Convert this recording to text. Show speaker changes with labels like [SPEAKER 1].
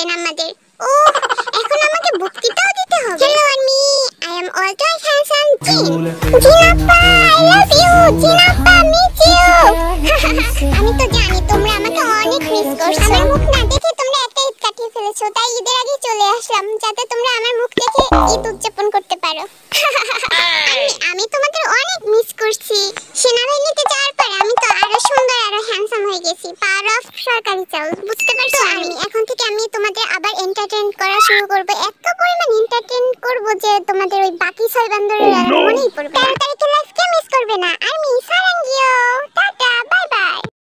[SPEAKER 1] দিলেন আমাদের। ও এখন আমাকে বক্তৃতাও দিতে হবে। হ্যালো আমি I am also handsome Jin. জিনাপ্পা আই লাভ ইউ, জিনাপ্পা মিস ইউ। আমি তো জানি তোমরা আমাকে অনেক মিস করছো। আমার মুখ না দেখে তোমরা একটা ঈদ কাটিয়ে ফেলেছো, তাই ঈদের আগে চলে আসলাম যাতে তোমরা আমার মুখ দেখে ঈদ উদযাপন করতে পারো। আমি তোমাদের অনেক মিস করছি। সেনাবাহিনীতে যাওয়ার পর আমি তো আরো সুন্দর আরো হ্যান্ডসাম হয়ে গেছি। পাওয়ার অফ সরকারি চাল, বুঝতে পারছো? আমি এখন থেকে আমি তোমাদের আবার এন্টারটেইন করা শুরু করব। এত পরিমাণ এন্টারটেইন করব যে তোমাদের ওই বাকি 6 বান্দরের মনেই পড়বে না। তাড়াতাড়ি লাইফকে মিস করবে না। আমি সারাঙ্গিও।